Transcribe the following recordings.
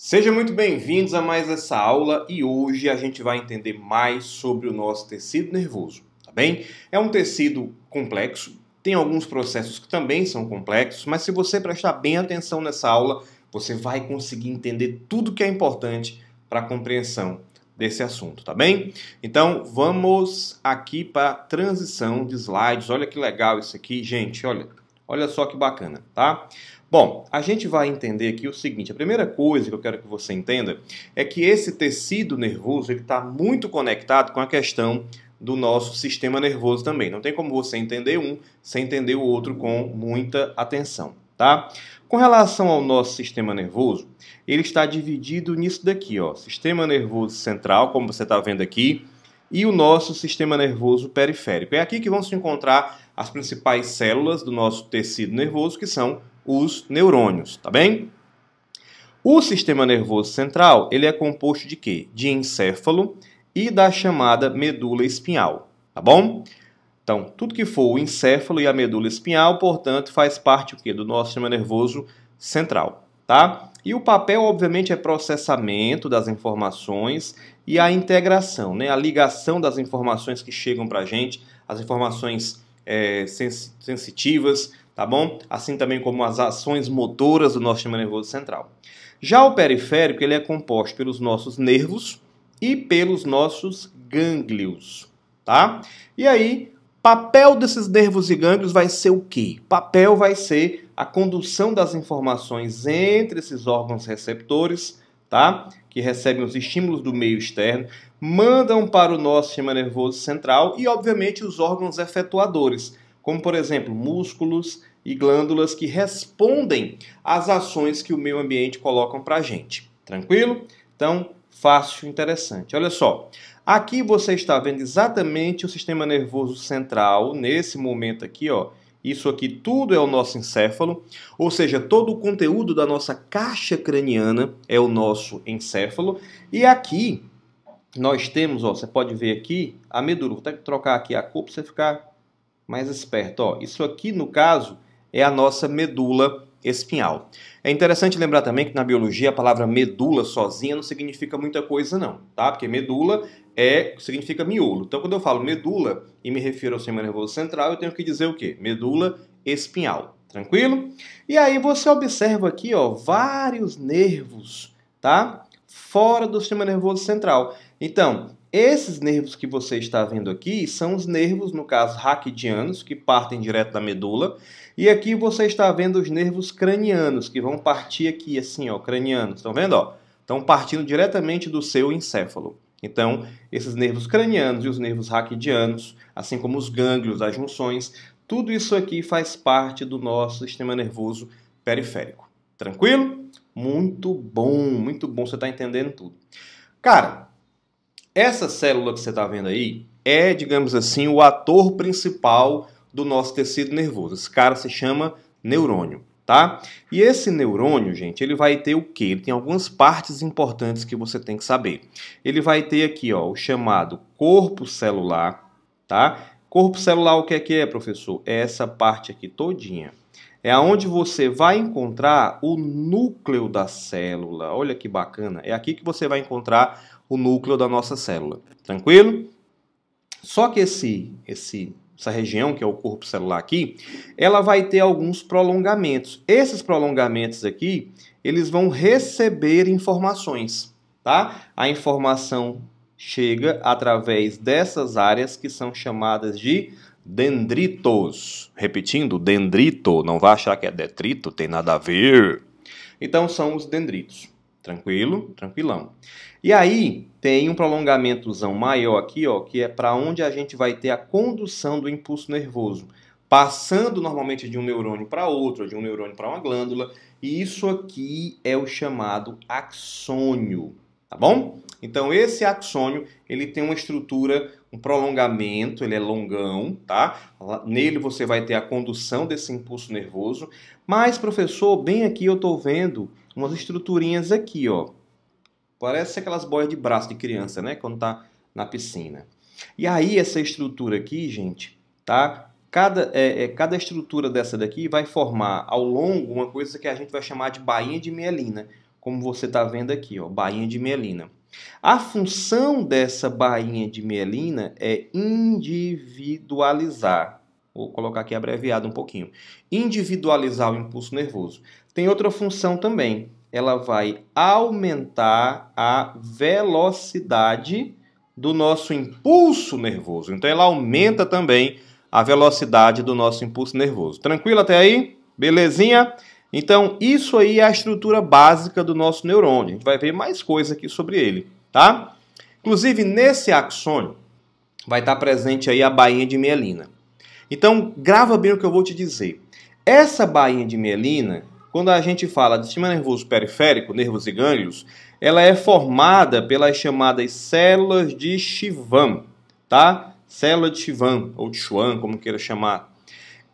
Sejam muito bem-vindos a mais essa aula e hoje a gente vai entender mais sobre o nosso tecido nervoso, tá bem? É um tecido complexo, tem alguns processos que também são complexos, mas se você prestar bem atenção nessa aula, você vai conseguir entender tudo que é importante para a compreensão desse assunto, tá bem? Então, vamos aqui para a transição de slides. Olha que legal isso aqui, gente, olha só que bacana, tá? Bom, a gente vai entender aqui o seguinte, a primeira coisa que eu quero que você entenda é que esse tecido nervoso está muito conectado com a questão do nosso sistema nervoso também. Não tem como você entender um sem entender o outro com muita atenção, tá? Com relação ao nosso sistema nervoso, ele está dividido nisso daqui, ó, sistema nervoso central, como você está vendo aqui, e o nosso sistema nervoso periférico. É aqui que vão se encontrar as principais células do nosso tecido nervoso, que são os neurônios, tá bem? O sistema nervoso central, ele é composto de quê? De encéfalo e da chamada medula espinhal, tá bom? Então, tudo que for o encéfalo e a medula espinhal, portanto, faz parte o quê? Do nosso sistema nervoso central, tá? E o papel, obviamente, é processamento das informações e a integração, né? A ligação das informações que chegam para a gente, as informações sensitivas, tá bom? Assim também como as ações motoras do nosso sistema nervoso central. Já o periférico, ele é composto pelos nossos nervos e pelos nossos gânglios, tá? E aí, papel desses nervos e gânglios vai ser o quê? Papel vai ser a condução das informações entre esses órgãos receptores, tá? Que recebem os estímulos do meio externo, mandam para o nosso sistema nervoso central e, obviamente, os órgãos efetuadores, como, por exemplo, músculos e glândulas que respondem às ações que o meio ambiente colocam para a gente. Tranquilo? Então, fácil, interessante. Olha só, aqui você está vendo exatamente o sistema nervoso central, nesse momento aqui, ó. Isso aqui tudo é o nosso encéfalo, ou seja, todo o conteúdo da nossa caixa craniana é o nosso encéfalo. E aqui nós temos, ó, você pode ver aqui, a medula. Vou ter que trocar aqui a cor para você ficar mais esperto. Ó, isso aqui, no caso, é a nossa medula espinhal. É interessante lembrar também que na biologia a palavra medula sozinha não significa muita coisa não, tá? Porque medula significa miolo. Então quando eu falo medula e me refiro ao sistema nervoso central, eu tenho que dizer o quê? Medula espinhal. Tranquilo? E aí você observa aqui, ó, vários nervos, tá? Fora do sistema nervoso central. Então, esses nervos que você está vendo aqui são os nervos, no caso, raquidianos, que partem direto da medula. E aqui você está vendo os nervos cranianos, que vão partir aqui, assim, ó, cranianos. Estão vendo, ó? Estão partindo diretamente do seu encéfalo. Então, esses nervos cranianos e os nervos raquidianos, assim como os gânglios, as junções, tudo isso aqui faz parte do nosso sistema nervoso periférico. Tranquilo? Muito bom, você está entendendo tudo. Cara, essa célula que você está vendo aí é, digamos assim, o ator principal do nosso tecido nervoso. Esse cara se chama neurônio, tá? E esse neurônio, gente, ele vai ter o quê? Ele tem algumas partes importantes que você tem que saber. Ele vai ter aqui, ó, o chamado corpo celular, tá? Corpo celular, o que é, professor? É essa parte aqui todinha. É aonde você vai encontrar o núcleo da célula. Olha que bacana. É aqui que você vai encontrar o núcleo da nossa célula. Tranquilo? Só que essa região, que é o corpo celular aqui, ela vai ter alguns prolongamentos. Esses prolongamentos aqui, eles vão receber informações, tá? A informação chega através dessas áreas que são chamadas de dendritos. Repetindo, dendrito, não vai achar que é detrito, tem nada a ver. Então são os dendritos. Tranquilo? Tranquilão. E aí tem um prolongamentozão maior aqui, ó, que é para onde a gente vai ter a condução do impulso nervoso, passando normalmente de um neurônio para outro, de um neurônio para uma glândula, e isso aqui é o chamado axônio, tá bom? Então esse axônio, ele tem uma estrutura, um prolongamento, ele é longão, tá? Nele você vai ter a condução desse impulso nervoso, mas professor, bem aqui eu estou vendo umas estruturinhas aqui, ó. Parece aquelas boias de braço de criança, né? Quando tá na piscina. E aí, essa estrutura aqui, gente, tá? Cada estrutura dessa daqui vai formar ao longo uma coisa que a gente vai chamar de bainha de mielina. como você está vendo aqui, ó, bainha de mielina. A função dessa bainha de mielina é individualizar. Vou colocar aqui abreviado um pouquinho. Individualizar o impulso nervoso. Tem outra função também. Ela vai aumentar a velocidade do nosso impulso nervoso. Então, ela aumenta também a velocidade do nosso impulso nervoso. Tranquilo até aí? Belezinha? Então, isso aí é a estrutura básica do nosso neurônio. A gente vai ver mais coisa aqui sobre ele, tá? Inclusive, nesse axônio, vai estar presente aí a bainha de mielina. Então, grava bem o que eu vou te dizer. Essa bainha de mielina, quando a gente fala de sistema nervoso periférico, nervos e gânglios, ela é formada pelas chamadas células de Schwann, tá? Célula de Schwann, ou de Schwann, como queira chamar.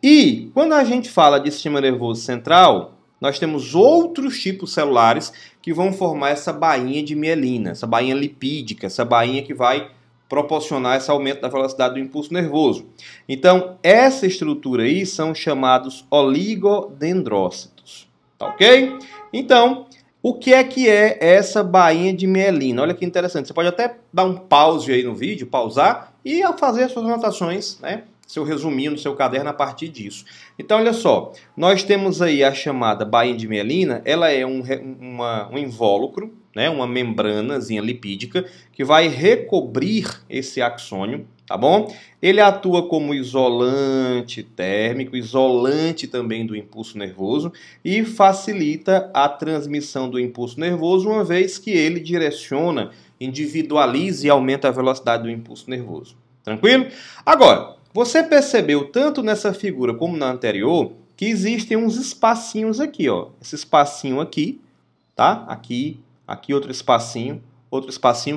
E, quando a gente fala de sistema nervoso central, nós temos outros tipos celulares que vão formar essa bainha de mielina, essa bainha lipídica, essa bainha que vai proporcionar esse aumento da velocidade do impulso nervoso. Então, essa estrutura aí são chamados oligodendrócitos, tá ok? Então, o que é essa bainha de mielina? Olha que interessante, você pode até dar um pause aí no vídeo, pausar e fazer as suas anotações, né? Seu resuminho no seu caderno a partir disso. Então, olha só, nós temos aí a chamada bainha de mielina, ela é um invólucro, né, uma membranazinha lipídica, que vai recobrir esse axônio, tá bom? Ele atua como isolante térmico, isolante também do impulso nervoso e facilita a transmissão do impulso nervoso, uma vez que ele direciona, individualiza e aumenta a velocidade do impulso nervoso. Tranquilo? Agora, você percebeu tanto nessa figura como na anterior que existem uns espacinhos aqui, ó. Esse espacinho aqui, tá? Aqui outro espacinho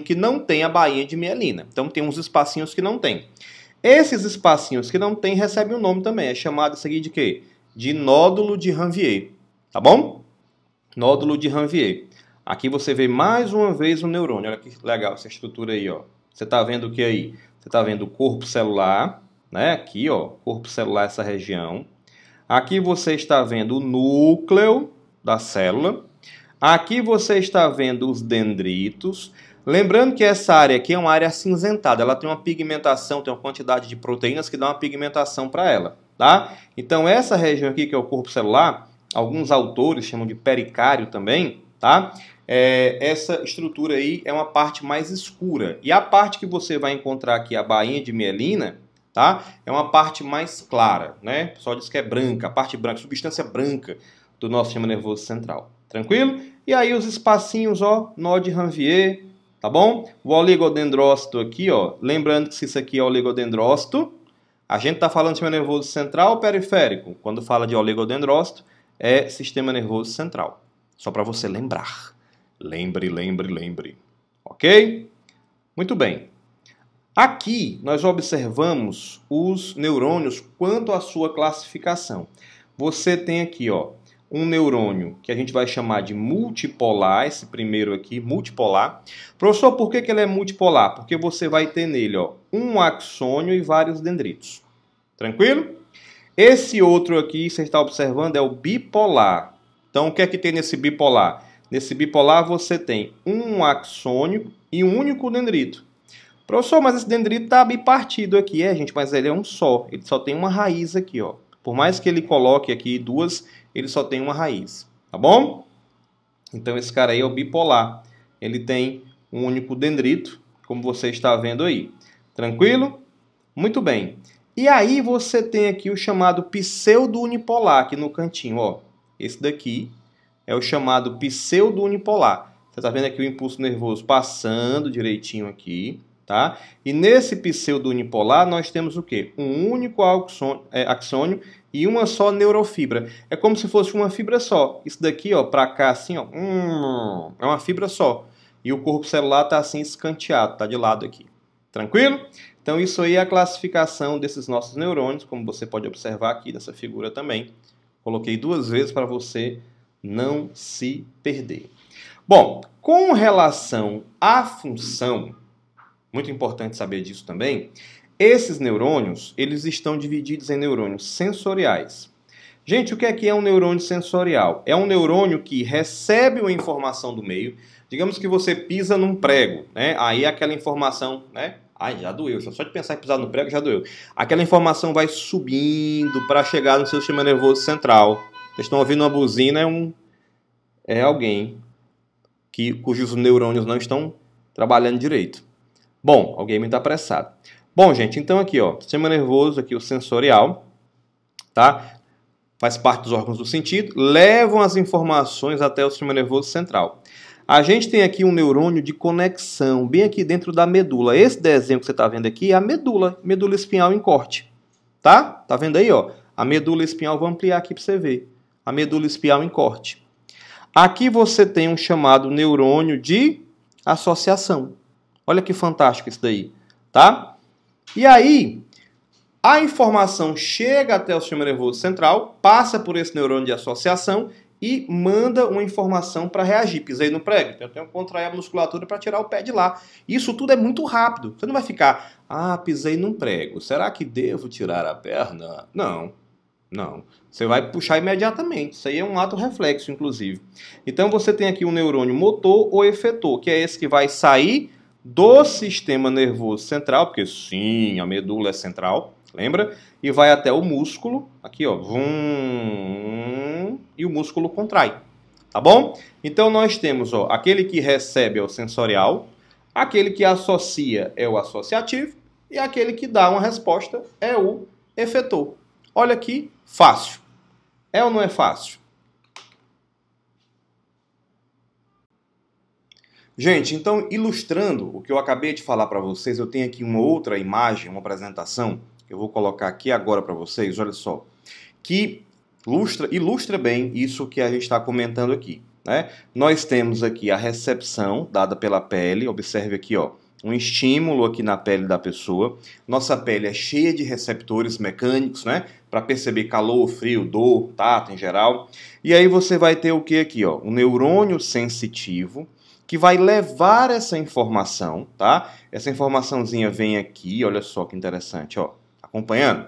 que não tem a bainha de mielina. Então tem uns espacinhos que não tem. Esses espacinhos que não tem recebem um nome também. É chamado isso aqui de quê? De nódulo de Ranvier, tá bom? Nódulo de Ranvier. Aqui você vê mais uma vez o neurônio. Olha que legal essa estrutura aí, ó. Você tá vendo o que aí? Você tá vendo o corpo celular, né? Aqui, ó, corpo celular, essa região. Aqui você está vendo o núcleo da célula. Aqui você está vendo os dendritos. Lembrando que essa área aqui é uma área acinzentada. Ela tem uma pigmentação, tem uma quantidade de proteínas que dá uma pigmentação para ela, tá? Então, essa região aqui, que é o corpo celular, alguns autores chamam de pericário também, tá? Essa estrutura aí é uma parte mais escura. E a parte que você vai encontrar aqui, a bainha de mielina, tá? É uma parte mais clara, né? O pessoal diz que é branca, a parte branca, substância branca do nosso sistema nervoso central. Tranquilo? E aí os espacinhos, ó, nó de Ranvier, tá bom? O oligodendrócito aqui, ó, lembrando que se isso aqui é oligodendrócito, a gente tá falando de sistema nervoso central ou periférico? Quando fala de oligodendrócito, é sistema nervoso central. Só para você lembrar. Lembre. Ok? Muito bem. Aqui nós observamos os neurônios quanto à sua classificação. Você tem aqui, ó, um neurônio que a gente vai chamar de multipolar, esse primeiro aqui, multipolar. Professor, por que ele é multipolar? Porque você vai ter nele, ó, um axônio e vários dendritos. Tranquilo? Esse outro aqui, você está observando, é o bipolar. Então, o que é que tem nesse bipolar? Nesse bipolar você tem um axônio e um único dendrito. Professor, mas esse dendrito está bipartido aqui. É, gente, mas ele é um só. Ele só tem uma raiz aqui, ó. Por mais que ele coloque aqui duas, ele só tem uma raiz, tá bom? Então esse cara aí é o bipolar. Ele tem um único dendrito, como você está vendo aí. Tranquilo? Muito bem. E aí você tem aqui o chamado pseudo-unipolar, aqui no cantinho, ó. Esse daqui é o chamado pseudo-unipolar. Você está vendo aqui o impulso nervoso passando direitinho aqui, tá? E nesse pseudo-unipolar nós temos o quê? Um único axônio e uma só neurofibra. É como se fosse uma fibra só. Isso daqui, ó, para cá assim, ó, é uma fibra só. E o corpo celular está assim escanteado, está de lado aqui. Tranquilo? Então isso aí é a classificação desses nossos neurônios, como você pode observar aqui nessa figura também. Coloquei duas vezes para você não se perder. Bom, com relação à função, muito importante saber disso também, esses neurônios, eles estão divididos em neurônios sensoriais. Gente, o que é um neurônio sensorial? É um neurônio que recebe uma informação do meio. Digamos que você pisa num prego, né? Aí aquela informação, né? Ai, já doeu. Só de pensar em pisar no prego já doeu. Aquela informação vai subindo para chegar no seu sistema nervoso central. Vocês estão ouvindo uma buzina, é alguém cujos neurônios não estão trabalhando direito. Bom, alguém está apressado. Bom, gente, então aqui, ó, sistema nervoso, aqui o sensorial, tá? Faz parte dos órgãos do sentido, levam as informações até o sistema nervoso central. A gente tem aqui um neurônio de conexão, bem aqui dentro da medula. Esse desenho que você está vendo aqui é a medula espinhal em corte. Tá? Tá vendo aí, ó? A medula espinhal, vou ampliar aqui para você ver. A medula espinhal em corte. Aqui você tem um chamado neurônio de associação. Olha que fantástico isso daí, tá? E aí, a informação chega até o sistema nervoso central, passa por esse neurônio de associação e manda uma informação para reagir. Pisei no prego, então eu tenho que contrair a musculatura para tirar o pé de lá. Isso tudo é muito rápido. Você não vai ficar, pisei num prego, será que devo tirar a perna? Não, não. Você vai puxar imediatamente. Isso aí é um ato reflexo, inclusive. Então você tem aqui um neurônio motor ou efetor, que é esse que vai sair do sistema nervoso central, porque sim, a medula é central, lembra? E vai até o músculo, aqui ó, e o músculo contrai, tá bom? Então nós temos, ó, aquele que recebe é o sensorial, aquele que associa é o associativo e aquele que dá uma resposta é o efetor. Olha aqui, fácil. É ou não é fácil? Gente, então, ilustrando o que eu acabei de falar para vocês, eu tenho aqui uma outra imagem, uma apresentação, que eu vou colocar aqui agora para vocês, olha só, que ilustra bem isso que a gente está comentando aqui, né? Nós temos aqui a recepção dada pela pele, observe aqui, ó, um estímulo aqui na pele da pessoa. Nossa pele é cheia de receptores mecânicos, né? Para perceber calor, frio, dor, tato em geral. E aí você vai ter o que aqui, ó? Um neurônio sensitivo, que vai levar essa informação, tá? Essa informaçãozinha vem aqui, olha só que interessante, ó. Acompanhando?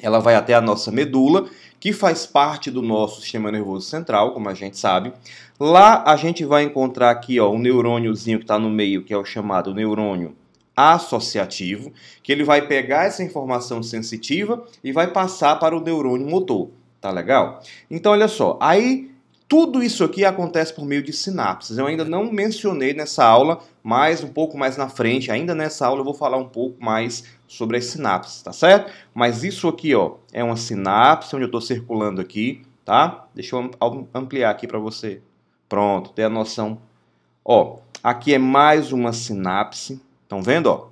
Ela vai até a nossa medula, que faz parte do nosso sistema nervoso central, como a gente sabe. Lá a gente vai encontrar aqui, ó, um neurôniozinho que está no meio, que é o chamado neurônio associativo, que ele vai pegar essa informação sensitiva e vai passar para o neurônio motor. Tá legal? Então, olha só, aí tudo isso aqui acontece por meio de sinapses. Eu ainda não mencionei nessa aula, mas um pouco mais na frente, ainda nessa aula eu vou falar um pouco mais sobre as sinapses, tá certo? Mas isso aqui, ó, é uma sinapse onde eu estou circulando aqui, tá? Deixa eu ampliar aqui para você. Pronto, ter a noção. Ó, aqui é mais uma sinapse, estão vendo, ó?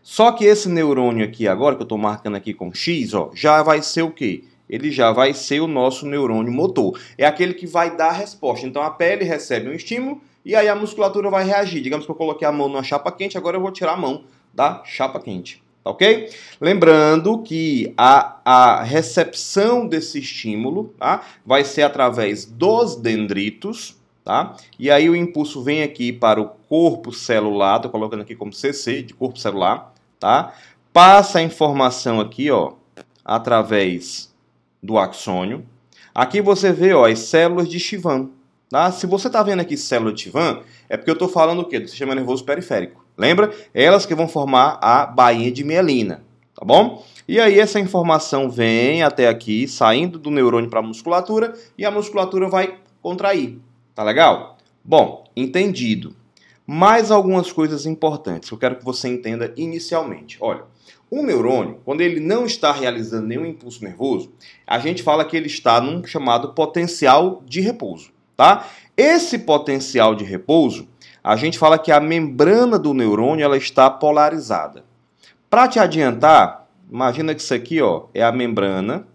Só que esse neurônio aqui agora, que eu estou marcando aqui com X, ó, já vai ser o quê? Ele já vai ser o nosso neurônio motor. É aquele que vai dar a resposta. Então a pele recebe um estímulo e aí a musculatura vai reagir. Digamos que eu coloquei a mão numa chapa quente, agora eu vou tirar a mão da chapa quente. Tá ok? Lembrando que a recepção desse estímulo, tá, vai ser através dos dendritos. Tá? E aí o impulso vem aqui para o corpo celular, estou colocando aqui como CC, de corpo celular. Tá? Passa a informação aqui, ó, através do axônio. Aqui você vê, ó, as células de Schwann. Tá? Se você está vendo aqui célula de Schwann, é porque eu estou falando o quê? Do sistema nervoso periférico. Lembra? Elas que vão formar a bainha de mielina. Tá bom? E aí essa informação vem até aqui, saindo do neurônio para a musculatura, e a musculatura vai contrair. Tá legal? Bom, entendido. Mais algumas coisas importantes que eu quero que você entenda inicialmente. Olha, o neurônio, quando ele não está realizando nenhum impulso nervoso, a gente fala que ele está num chamado potencial de repouso, tá? Esse potencial de repouso, a gente fala que a membrana do neurônio ela está polarizada. Para te adiantar, imagina que isso aqui, ó, é a membrana,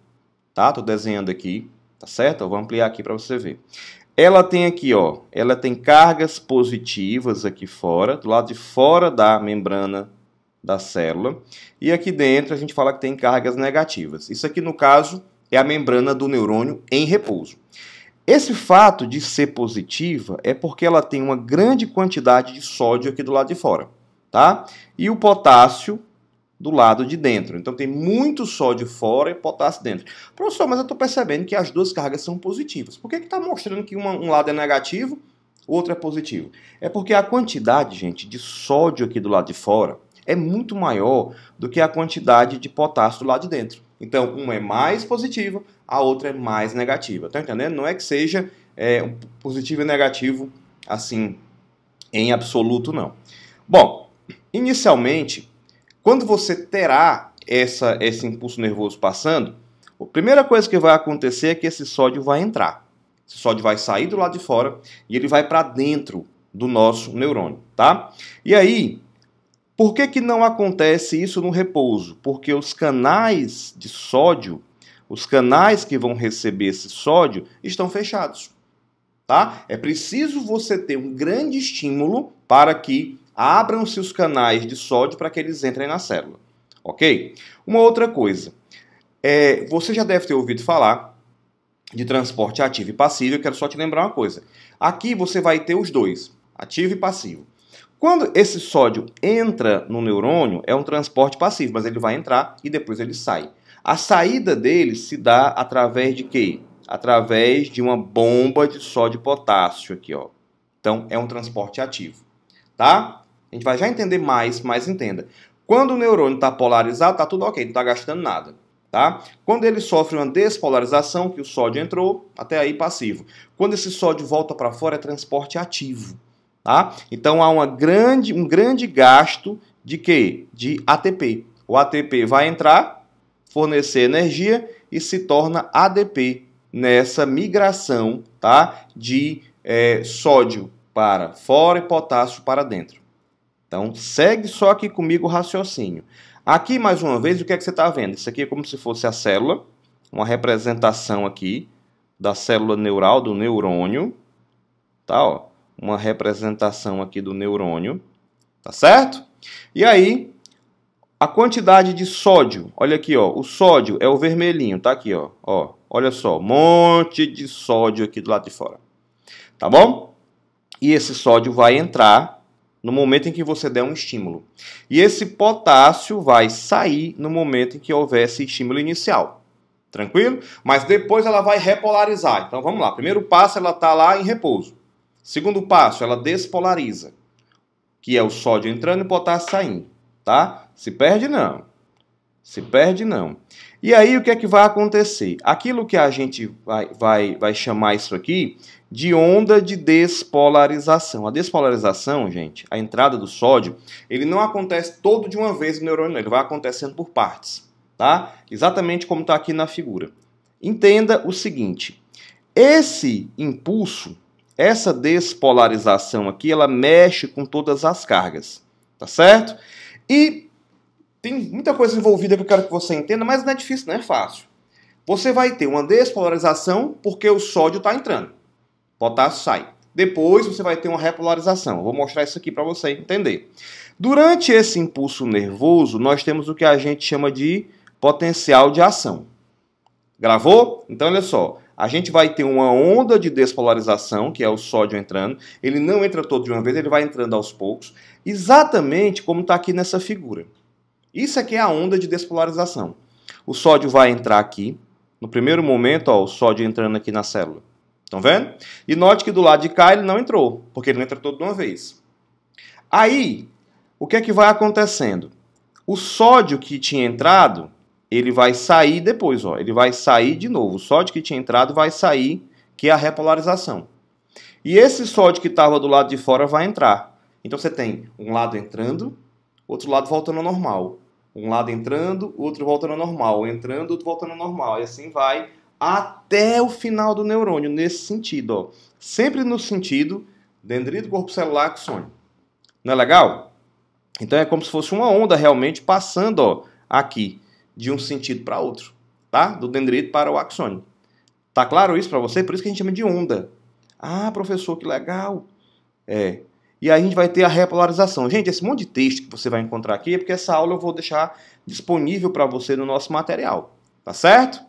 tá? Tô desenhando aqui, tá certo? Eu vou ampliar aqui para você ver. Ela tem aqui, ó, ela tem cargas positivas aqui fora, do lado de fora da membrana da célula, e aqui dentro a gente fala que tem cargas negativas. Isso aqui, no caso, é a membrana do neurônio em repouso. Esse fato de ser positiva é porque ela tem uma grande quantidade de sódio aqui do lado de fora, tá? E o potássio do lado de dentro. Então tem muito sódio fora e potássio dentro. Professor, mas eu estou percebendo que as duas cargas são positivas. Por que está mostrando que um lado é negativo, o outro é positivo? É porque a quantidade, gente, de sódio aqui do lado de fora é muito maior do que a quantidade de potássio do lado de dentro. Então, uma é mais positiva, a outra é mais negativa. Tá entendendo? Não é que seja positivo e negativo assim em absoluto, não. Bom, inicialmente, quando você terá esse impulso nervoso passando, a primeira coisa que vai acontecer é que esse sódio vai entrar. Esse sódio vai sair do lado de fora e ele vai para dentro do nosso neurônio, tá? E aí, por que não acontece isso no repouso? Porque os canais de sódio, os canais que vão receber esse sódio, estão fechados, tá? É preciso você ter um grande estímulo para que abram-se os canais de sódio para que eles entrem na célula, ok? Uma outra coisa, você já deve ter ouvido falar de transporte ativo e passivo. Eu quero só te lembrar uma coisa. Aqui você vai ter os dois, ativo e passivo. Quando esse sódio entra no neurônio, é um transporte passivo, mas ele vai entrar e depois ele sai. A saída dele se dá através de quê? Através de uma bomba de sódio e potássio aqui, ó. Então, é um transporte ativo, tá? A gente vai já entender mais, mas entenda. Quando o neurônio está polarizado, está tudo ok, não está gastando nada, tá? Quando ele sofre uma despolarização, que o sódio entrou, até aí passivo. Quando esse sódio volta para fora, é transporte ativo. Tá? Então há um grande gasto de quê? De ATP. O ATP vai entrar, fornecer energia e se torna ADP nessa migração, tá? De sódio para fora e potássio para dentro. Então segue só aqui comigo o raciocínio. Aqui mais uma vez o que é que você está vendo? Isso aqui é como se fosse a célula, uma representação aqui da célula neural, do neurônio, tá? Ó. Uma representação aqui do neurônio, tá certo? E aí, a quantidade de sódio, olha aqui, ó, o sódio é o vermelhinho, tá aqui, ó, olha só, monte de sódio aqui do lado de fora, tá bom? E esse sódio vai entrar no momento em que você der um estímulo. E esse potássio vai sair no momento em que houver esse estímulo inicial, tranquilo? Mas depois ela vai repolarizar. Então vamos lá, primeiro passo ela está lá em repouso. Segundo passo, ela despolariza, que é o sódio entrando e o potássio saindo, tá? Se perde não. Se perde não. E aí o que é que vai acontecer? Aquilo que a gente vai chamar isso aqui de onda de despolarização. A despolarização, gente, a entrada do sódio, ele não acontece todo de uma vez no neurônio, ele vai acontecendo por partes, tá? Exatamente como está aqui na figura. Entenda o seguinte, esse impulso, essa despolarização aqui, ela mexe com todas as cargas, tá certo? E tem muita coisa envolvida que eu quero que você entenda, mas não é difícil, não é fácil. Você vai ter uma despolarização porque o sódio está entrando, o potássio sai. Depois você vai ter uma repolarização. Eu vou mostrar isso aqui para você entender. Durante esse impulso nervoso, nós temos o que a gente chama de potencial de ação. Gravou? Então, olha só. A gente vai ter uma onda de despolarização, que é o sódio entrando. Ele não entra todo de uma vez, ele vai entrando aos poucos. Exatamente como está aqui nessa figura. Isso aqui é a onda de despolarização. O sódio vai entrar aqui. No primeiro momento, ó, o sódio entrando aqui na célula. Estão vendo? E note que do lado de cá ele não entrou, porque ele não entra todo de uma vez. Aí, o que é que vai acontecendo? O sódio que tinha entrado, ele vai sair depois, ó. Ele vai sair de novo. O sódio que tinha entrado vai sair, que é a repolarização. E esse sódio que estava do lado de fora vai entrar. Então você tem um lado entrando, outro lado voltando ao normal. Um lado entrando, outro voltando ao normal. Entrando, outro voltando ao normal. E assim vai até o final do neurônio, nesse sentido, ó. Sempre no sentido dendrito, corpo celular, axônio. Não é legal? Então é como se fosse uma onda realmente passando, ó, aqui, de um sentido para outro, tá? Do dendrito para o axônio. Tá claro isso para você? Por isso que a gente chama de onda. Ah, professor, que legal. E aí a gente vai ter a repolarização. Gente, esse monte de texto que você vai encontrar aqui é porque essa aula eu vou deixar disponível para você no nosso material. Tá certo?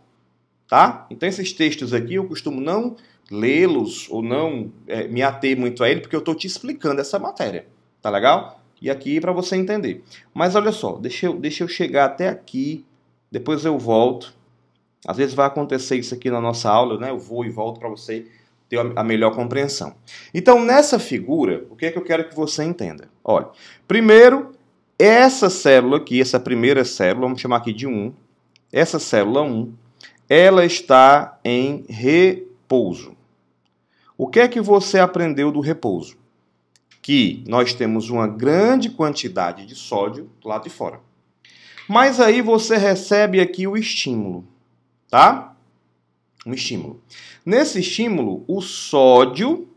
Tá? Então esses textos aqui eu costumo não lê-los ou não me ater muito a ele, porque eu estou te explicando essa matéria. Tá legal? e aqui para você entender. Mas olha só, deixa eu chegar até aqui, depois eu volto. Às vezes vai acontecer isso aqui na nossa aula, né? Eu vou e volto para você ter a melhor compreensão. Então, nessa figura, o que é que eu quero que você entenda? Olha, primeiro, essa célula aqui, essa primeira célula, vamos chamar aqui de 1, essa célula 1, ela está em repouso. O que é que você aprendeu do repouso? Que nós temos uma grande quantidade de sódio do lado de fora. Mas aí você recebe aqui o estímulo, tá? Um estímulo. Nesse estímulo, o sódio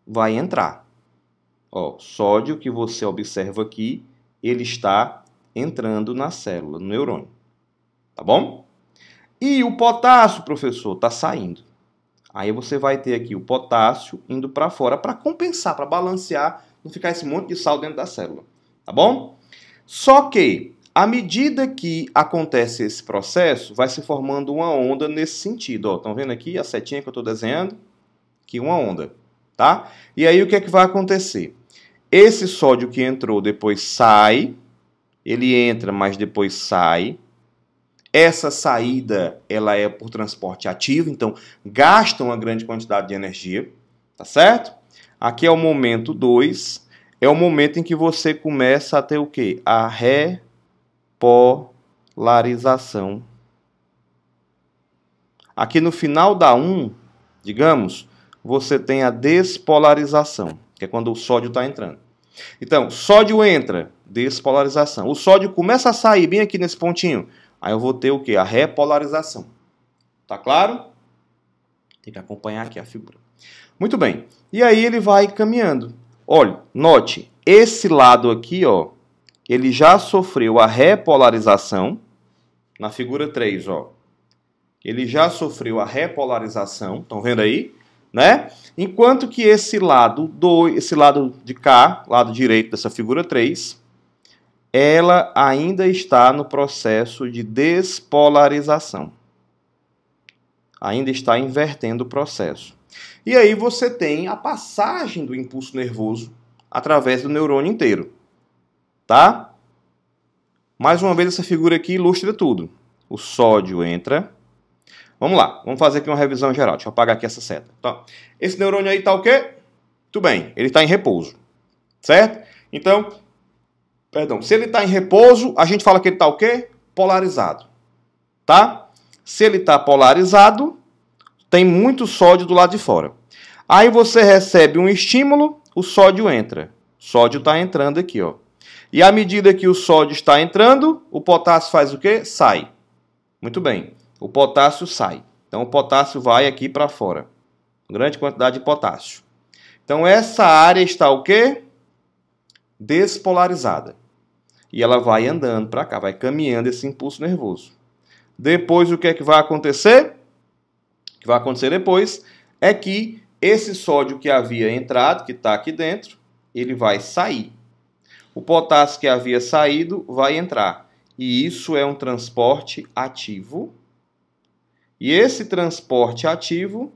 vai entrar. Ó, sódio que você observa aqui, ele está entrando na célula, no neurônio. Tá bom? E o potássio, professor, está saindo. Aí você vai ter aqui o potássio indo para fora para compensar, para balancear, não ficar esse monte de sal dentro da célula. Tá bom? Só que, à medida que acontece esse processo, vai se formando uma onda nesse sentido. Estão vendo aqui a setinha que eu estou desenhando? Aqui uma onda. Tá? E aí o que é que vai acontecer? Esse sódio que entrou depois sai, ele entra, mas depois sai. Essa saída ela é por transporte ativo, então gasta uma grande quantidade de energia, tá certo? Aqui é o momento 2, é o momento em que você começa a ter o quê? A repolarização. Aqui no final da 1, digamos, você tem a despolarização, que é quando o sódio está entrando. Então, sódio entra, despolarização. O sódio começa a sair bem aqui nesse pontinho. Aí eu vou ter o quê? A repolarização. Tá claro? Tem que acompanhar aqui a figura. Muito bem. E aí ele vai caminhando. Olha, note, esse lado aqui, ó, ele já sofreu a repolarização. Na figura 3, ó. Ele já sofreu a repolarização. Estão vendo aí? Né? Enquanto que esse lado de cá, lado direito dessa figura 3, ela ainda está no processo de despolarização. Ainda está invertendo o processo. E aí você tem a passagem do impulso nervoso através do neurônio inteiro. Tá? Mais uma vez, essa figura aqui ilustra tudo. O sódio entra. Vamos lá, vamos fazer aqui uma revisão geral. Deixa eu apagar aqui essa seta. Então, esse neurônio aí está o quê? Tudo bem, ele está em repouso. Certo? Então, se ele está em repouso, a gente fala que ele está o quê? Polarizado. Tá? Se ele está polarizado, tem muito sódio do lado de fora. Aí você recebe um estímulo, o sódio entra. O sódio está entrando aqui, ó. E à medida que o sódio está entrando, o potássio faz o quê? Sai. Muito bem. O potássio sai. Então o potássio vai aqui para fora. Grande quantidade de potássio. Então essa área está o quê? Despolarizada. E ela vai andando para cá, vai caminhando esse impulso nervoso. Depois o que é que vai acontecer? O que vai acontecer depois é que esse sódio que havia entrado, que está aqui dentro, ele vai sair. O potássio que havia saído vai entrar. E isso é um transporte ativo. E esse transporte ativo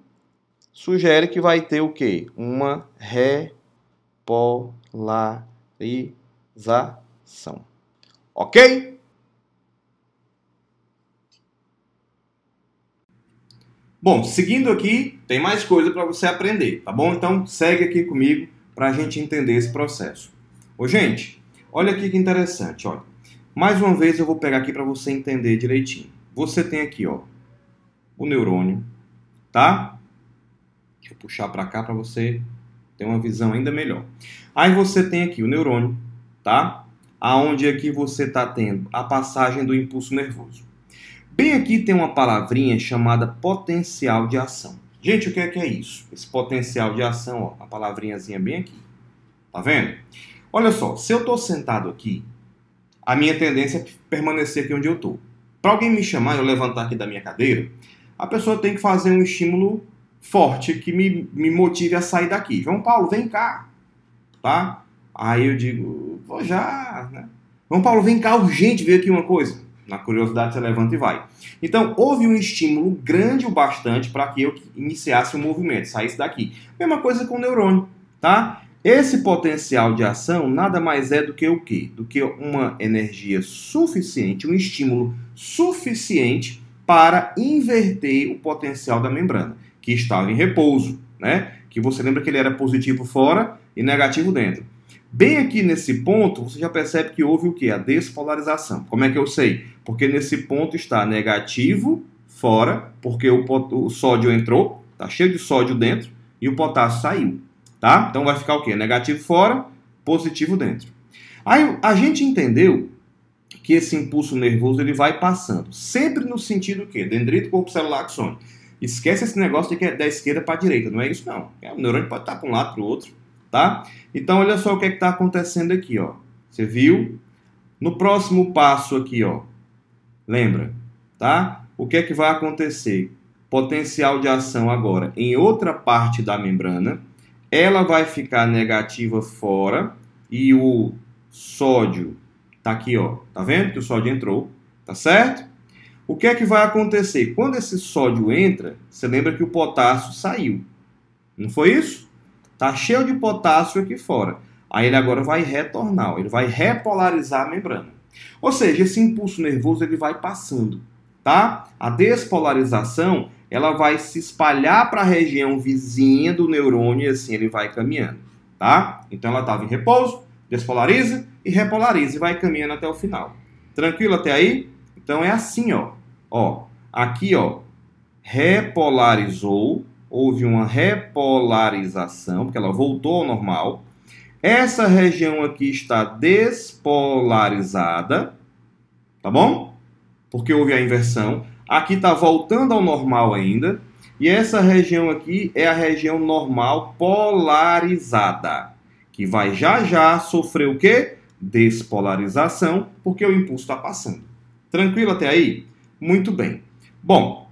sugere que vai ter o quê? Uma repolarização. Ok? Bom, seguindo aqui, tem mais coisa para você aprender, tá bom? Então, segue aqui comigo para a gente entender esse processo. Ô, gente, olha aqui que interessante, olha. Mais uma vez eu vou pegar aqui para você entender direitinho. Você tem aqui, ó, o neurônio, tá? Deixa eu puxar para cá para você ter uma visão ainda melhor. Aí você tem aqui o neurônio, tá? Aonde aqui você está tendo a passagem do impulso nervoso. Bem aqui tem uma palavrinha chamada potencial de ação. Gente, o que é isso? Esse potencial de ação, ó, a palavrinhazinha bem aqui. Tá vendo? Olha só, se eu estou sentado aqui, a minha tendência é permanecer aqui onde eu estou. Para alguém me chamar e eu levantar aqui da minha cadeira, a pessoa tem que fazer um estímulo forte que me motive a sair daqui. João Paulo, vem cá. Tá? Aí eu digo, vou já. Né? João Paulo, vem cá, urgente, ver aqui uma coisa. Na curiosidade você levanta e vai. Então, houve um estímulo grande o bastante para que eu iniciasse o movimento, saísse daqui. Mesma coisa com o neurônio. Tá? Esse potencial de ação nada mais é do que o quê? Do que uma energia suficiente, um estímulo suficiente para inverter o potencial da membrana, que estava em repouso, né? Que você lembra que ele era positivo fora e negativo dentro. Bem aqui nesse ponto, você já percebe que houve o quê? A despolarização. Como é que eu sei? Porque nesse ponto está negativo fora, porque o sódio entrou, está cheio de sódio dentro, e o potássio saiu. Tá? Então vai ficar o quê? Negativo fora, positivo dentro. Aí a gente entendeu que esse impulso nervoso ele vai passando, sempre no sentido o quê? Dendrito, corpo celular, axônio. Esquece esse negócio de que é da esquerda para a direita, não é isso não. O neurônio pode estar para um lado para o outro, tá? Então olha só o que é que está acontecendo aqui, ó. Você viu? No próximo passo aqui, ó. Lembra, tá? O que é que vai acontecer? Potencial de ação agora em outra parte da membrana. Ela vai ficar negativa fora e o sódio tá aqui, ó. Tá vendo que o sódio entrou, tá certo? O que é que vai acontecer? Quando esse sódio entra, você lembra que o potássio saiu. Não foi isso? Tá cheio de potássio aqui fora. Aí ele agora vai retornar, ele vai repolarizar a membrana. Ou seja, esse impulso nervoso ele vai passando, tá? A despolarização ela vai se espalhar para a região vizinha do neurônio e assim ele vai caminhando, tá? Então ela estava em repouso, despolariza e repolariza e vai caminhando até o final. Tranquilo até aí? Então é assim, ó. Ó, aqui, ó, repolarizou, houve uma repolarização, porque ela voltou ao normal. Essa região aqui está despolarizada, tá bom? Porque houve a inversão. Aqui está voltando ao normal ainda. E essa região aqui é a região normal polarizada, que vai já já sofrer o quê? Despolarização, porque o impulso está passando. Tranquilo até aí? Muito bem. Bom,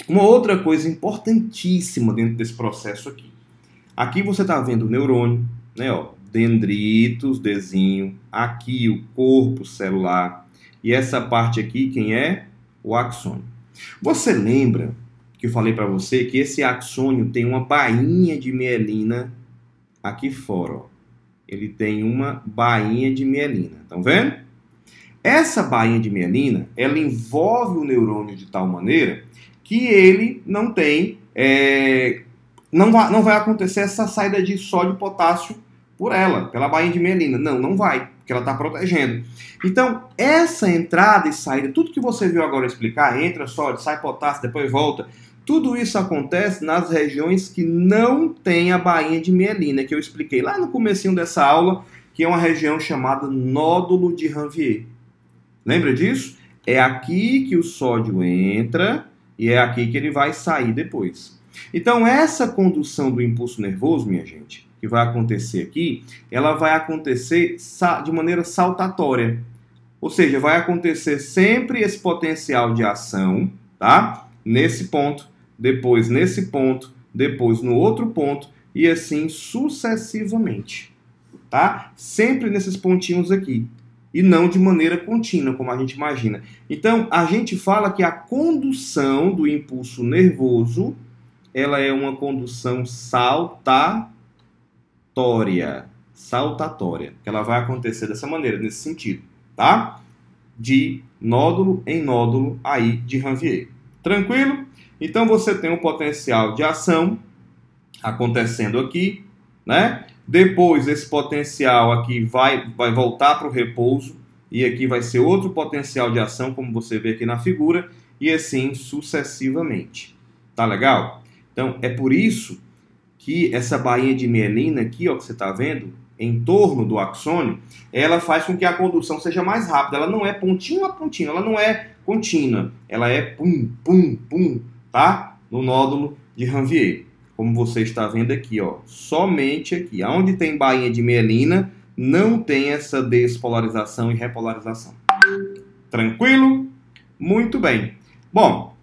uma outra coisa importantíssima dentro desse processo aqui. Aqui você está vendo o neurônio, né? Ó, dendritos, desenho. Aqui o corpo celular. E essa parte aqui, quem é? O axônio. Você lembra que eu falei para você que esse axônio tem uma bainha de mielina aqui fora, ó. Ele tem uma bainha de mielina, estão vendo? Essa bainha de mielina, ela envolve o neurônio de tal maneira que ele não tem, não vai acontecer essa saída de sódio e potássio por ela, pela bainha de mielina. Não vai, porque ela está protegendo. Então, essa entrada e saída, tudo que você viu agora explicar, entra sódio, sai potássio, depois volta, tudo isso acontece nas regiões que não tem a bainha de mielina, que eu expliquei lá no comecinho dessa aula, que é uma região chamada nódulo de Ranvier. Lembra disso? É aqui que o sódio entra e é aqui que ele vai sair depois. Então, essa condução do impulso nervoso, minha gente, que vai acontecer aqui, ela vai acontecer de maneira saltatória. Ou seja, vai acontecer sempre esse potencial de ação, tá? Nesse ponto, depois nesse ponto, depois no outro ponto e assim sucessivamente, tá? Sempre nesses pontinhos aqui e não de maneira contínua, como a gente imagina. Então, a gente fala que a condução do impulso nervoso, ela é uma condução saltatória, que ela vai acontecer dessa maneira, nesse sentido, tá? De nódulo em nódulo aí de Ranvier. Tranquilo? Então você tem um potencial de ação acontecendo aqui, né? Depois esse potencial aqui vai voltar para o repouso e aqui vai ser outro potencial de ação, como você vê aqui na figura, e assim sucessivamente. Tá legal? Então é por isso que essa bainha de mielina aqui, ó, que você está vendo, em torno do axônio, ela faz com que a condução seja mais rápida. Ela não é pontinho a pontinho, ela não é contínua. Ela é pum, pum, pum, tá? No nódulo de Ranvier. Como você está vendo aqui, ó. Somente aqui. Onde tem bainha de mielina, não tem essa despolarização e repolarização. Tranquilo? Muito bem. Bom,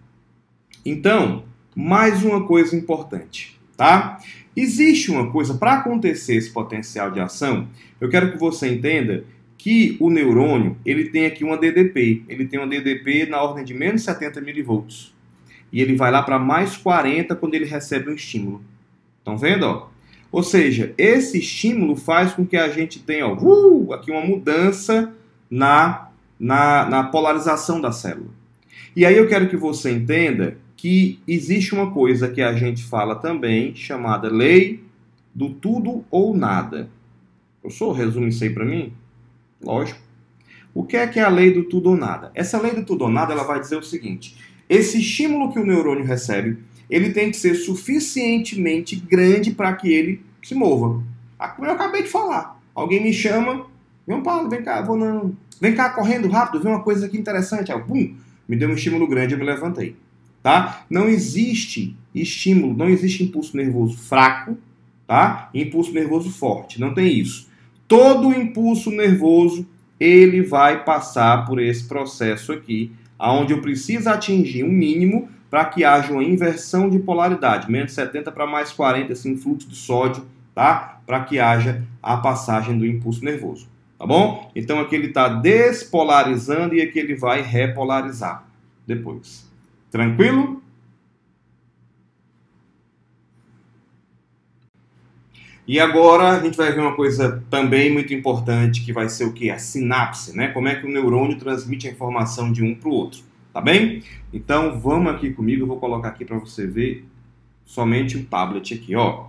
então, mais uma coisa importante, tá? Existe uma coisa, para acontecer esse potencial de ação, eu quero que você entenda que o neurônio, ele tem aqui uma DDP. Ele tem uma DDP na ordem de menos 70 milivolts. E ele vai lá para mais 40 quando ele recebe um estímulo. Estão vendo? Ó? Ou seja, esse estímulo faz com que a gente tenha aqui uma mudança na polarização da célula. E aí eu quero que você entenda que existe uma coisa que a gente fala também, chamada lei do tudo ou nada. Professor, resume isso aí para mim? Lógico. O que é a lei do tudo ou nada? Essa lei do tudo ou nada, ela vai dizer o seguinte: esse estímulo que o neurônio recebe, ele tem que ser suficientemente grande para que ele se mova. Como eu acabei de falar. Alguém me chama, João Paulo, vem cá, vou não. Vem cá correndo rápido, vê uma coisa aqui interessante. Aí, pum, me deu um estímulo grande, eu me levantei. Tá? Não existe estímulo, não existe impulso nervoso fraco, tá? E impulso nervoso forte, não tem isso. Todo impulso nervoso, ele vai passar por esse processo aqui, onde eu preciso atingir um mínimo para que haja uma inversão de polaridade, menos 70 para mais 40, esse influxo de sódio, tá? Para que haja a passagem do impulso nervoso, tá bom? Então aqui ele está despolarizando e aqui ele vai repolarizar depois. Tranquilo? E agora a gente vai ver uma coisa também muito importante, que vai ser o quê? A sinapse, né? Como é que o neurônio transmite a informação de um para o outro, tá bem? Então vamos aqui comigo, eu vou colocar aqui para você ver somente o tablet aqui, ó.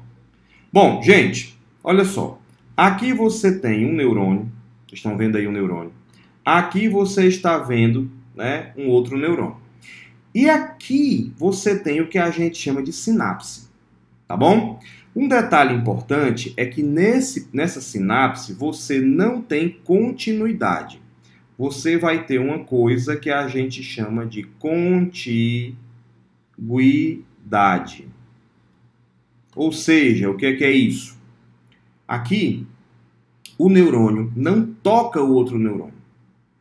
Bom, gente, olha só. Aqui você tem um neurônio, vocês estão vendo aí um neurônio. Aqui você está vendo, né, um outro neurônio. E aqui você tem o que a gente chama de sinapse, tá bom? Um detalhe importante é que nessa sinapse você não tem continuidade. Você vai ter uma coisa que a gente chama de contiguidade. Ou seja, o que é isso? Aqui, o neurônio não toca o outro neurônio,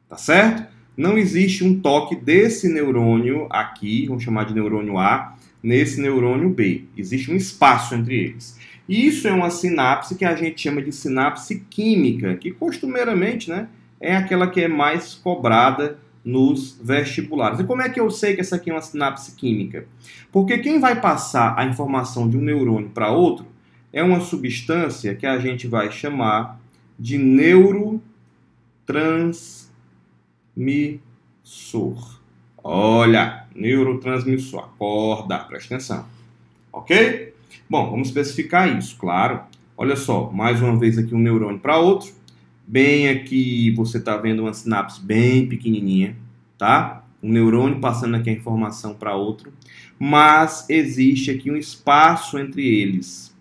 tá certo? Não existe um toque desse neurônio aqui, vamos chamar de neurônio A, nesse neurônio B. Existe um espaço entre eles. E isso é uma sinapse que a gente chama de sinapse química, que costumeiramente, né, é aquela que é mais cobrada nos vestibulares. E como é que eu sei que essa aqui é uma sinapse química? Porque quem vai passar a informação de um neurônio para outro é uma substância que a gente vai chamar de neurotransmissor. Olha, neurotransmissor. Acorda, presta atenção. Ok? Bom, vamos especificar isso, claro. Olha só, mais uma vez aqui um neurônio para outro. Bem aqui você está vendo uma sinapse bem pequenininha, tá? Um neurônio passando aqui a informação para outro. Mas existe aqui um espaço entre eles.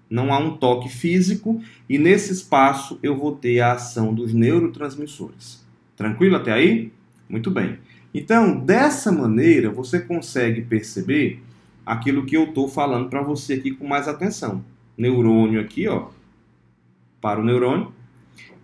Não há um toque físico e nesse espaço eu vou ter a ação dos neurotransmissores. Tranquilo até aí? Muito bem. Então, dessa maneira, você consegue perceber aquilo que eu estou falando para você aqui com mais atenção. Neurônio aqui, ó, para o neurônio.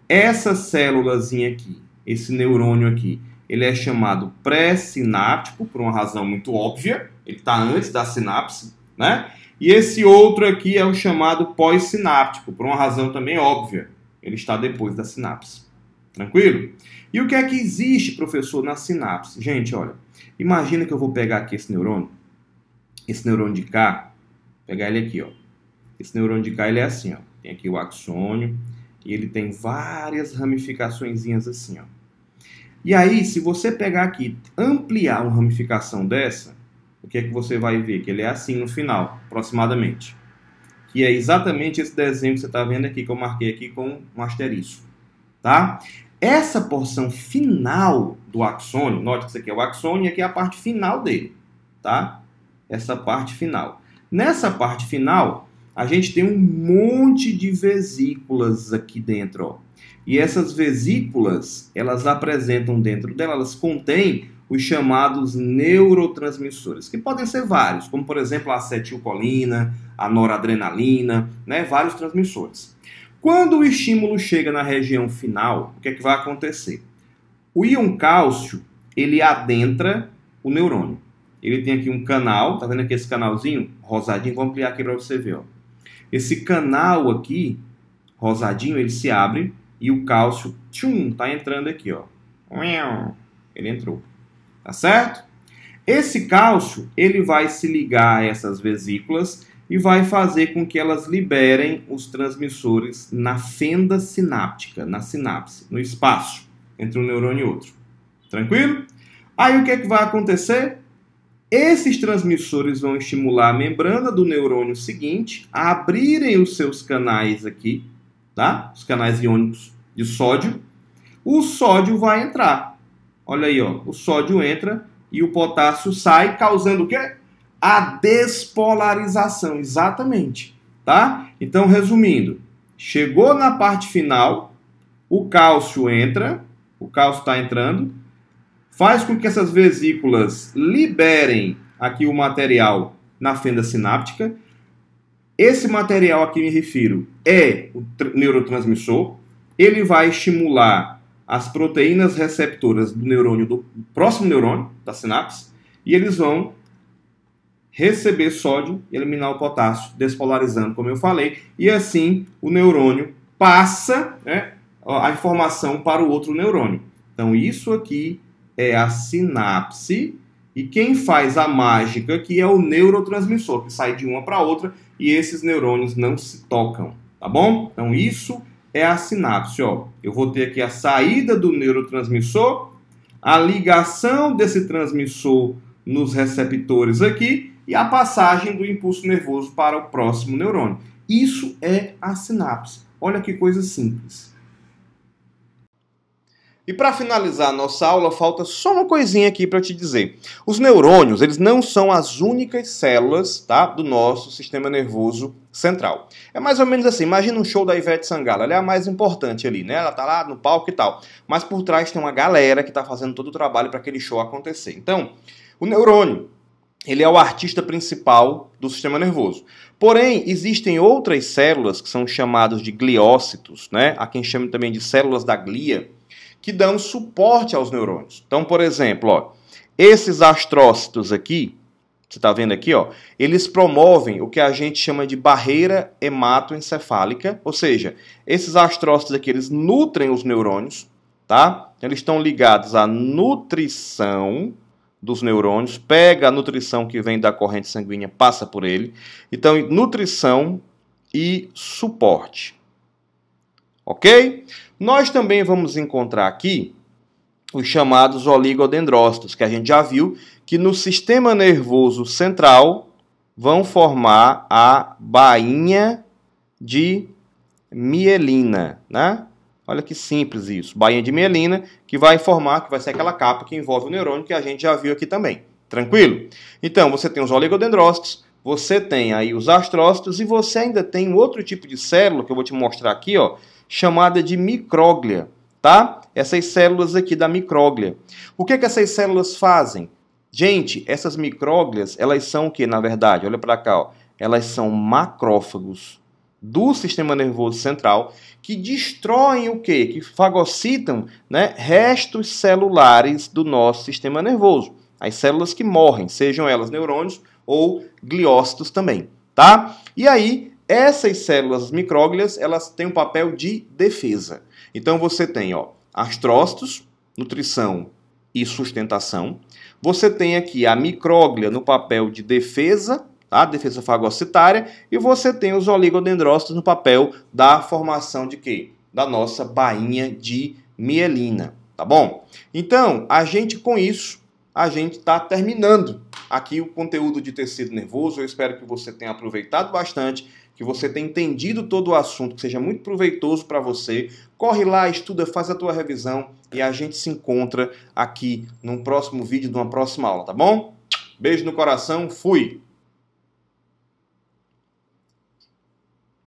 Essa célulazinha aqui, esse neurônio aqui, ele é chamado pré-sináptico, por uma razão muito óbvia. Ele está antes da sinapse, né? E esse outro aqui é o chamado pós-sináptico, por uma razão também óbvia. Ele está depois da sinapse. Tranquilo? E o que é que existe, professor, na sinapse? Gente, olha, imagina que eu vou pegar aqui esse neurônio de cá, pegar ele aqui, ó. Esse neurônio de cá, ele é assim, ó. Tem aqui o axônio e ele tem várias ramificaçõezinhas assim, ó. E aí, se você pegar aqui, ampliar uma ramificação dessa, o que é que você vai ver? Que ele é assim no final, aproximadamente. Que é exatamente esse desenho que você está vendo aqui, que eu marquei aqui com um asterisco. Tá? Essa porção final do axônio, note que isso aqui é o axônio e aqui é a parte final dele. Tá? Essa parte final. Nessa parte final, a gente tem um monte de vesículas aqui dentro. Ó. E essas vesículas, elas apresentam dentro dela, elas contêm os chamados neurotransmissores, que podem ser vários, como por exemplo a acetilcolina, a noradrenalina, né? Vários transmissores. Quando o estímulo chega na região final, o que é que vai acontecer? O íon cálcio, ele adentra o neurônio. Ele tem aqui um canal, tá vendo aqui esse canalzinho rosadinho? Vou ampliar aqui para você ver. Ó. Esse canal aqui, rosadinho, ele se abre e o cálcio, tá entrando aqui, ó. Ele entrou. Tá certo? Esse cálcio, ele vai se ligar a essas vesículas e vai fazer com que elas liberem os transmissores na fenda sináptica, na sinapse, no espaço entre um neurônio e outro. Tranquilo? Aí o que é que vai acontecer? Esses transmissores vão estimular a membrana do neurônio seguinte a abrirem os seus canais aqui, tá? Os canais iônicos de sódio. O sódio vai entrar. Olha aí, ó. O sódio entra e o potássio sai, causando o quê? A despolarização, exatamente, tá? Então, resumindo, chegou na parte final, o cálcio entra, o cálcio está entrando, faz com que essas vesículas liberem aqui o material na fenda sináptica. Esse material a que me refiro é o neurotransmissor, ele vai estimular as proteínas receptoras do neurônio, do próximo neurônio, da sinapse, e eles vão receber sódio e eliminar o potássio, despolarizando, como eu falei, e assim o neurônio passa, né, a informação para o outro neurônio. Então isso aqui é a sinapse, e quem faz a mágica aqui é o neurotransmissor, que sai de uma para outra e esses neurônios não se tocam, tá bom? Então isso é a sinapse, ó. Eu vou ter aqui a saída do neurotransmissor, a ligação desse transmissor nos receptores aqui e a passagem do impulso nervoso para o próximo neurônio. Isso é a sinapse. Olha que coisa simples. E para finalizar a nossa aula, falta só uma coisinha aqui para eu te dizer. Os neurônios, eles não são as únicas células, tá, do nosso sistema nervoso central. É mais ou menos assim, imagina um show da Ivete Sangalo, ela é a mais importante ali, né? Ela tá lá no palco e tal. Mas por trás tem uma galera que está fazendo todo o trabalho para aquele show acontecer. Então, o neurônio, ele é o artista principal do sistema nervoso. Porém, existem outras células que são chamadas de gliócitos, né? Há quem chame também de células da glia, que dão suporte aos neurônios. Então, por exemplo, ó, esses astrócitos aqui, você está vendo aqui, ó, eles promovem o que a gente chama de barreira hematoencefálica, ou seja, esses astrócitos aqui, eles nutrem os neurônios, tá? Eles estão ligados à nutrição dos neurônios, pega a nutrição que vem da corrente sanguínea, passa por ele. Então, nutrição e suporte. Ok? Nós também vamos encontrar aqui os chamados oligodendrócitos, que a gente já viu que no sistema nervoso central vão formar a bainha de mielina, né? Olha que simples isso. Bainha de mielina, que vai formar, que vai ser aquela capa que envolve o neurônio, que a gente já viu aqui também. Tranquilo? Então, você tem os oligodendrócitos, você tem aí os astrócitos, e você ainda tem um outro tipo de célula, que eu vou te mostrar aqui, ó, chamada de micróglia, tá? Essas células aqui da micróglia. O que essas células fazem? Gente, essas micróglias, elas são o que, na verdade? Olha para cá, ó. Elas são macrófagos do sistema nervoso central que destroem o quê? Que fagocitam, né, restos celulares do nosso sistema nervoso. As células que morrem, sejam elas neurônios ou gliócitos também, tá? E aí, essas células micróglias, elas têm um papel de defesa. Então você tem, ó, astrócitos, nutrição e sustentação. Você tem aqui a micróglia no papel de defesa, tá? Defesa fagocitária, e você tem os oligodendrócitos no papel da formação de quê? Da nossa bainha de mielina, tá bom? Então, com isso, a gente está terminando aqui o conteúdo de tecido nervoso. Eu espero que você tenha aproveitado bastante, que você tenha entendido todo o assunto, que seja muito proveitoso para você. Corre lá, estuda, faz a tua revisão e a gente se encontra aqui num próximo vídeo, numa próxima aula, tá bom? Beijo no coração, fui!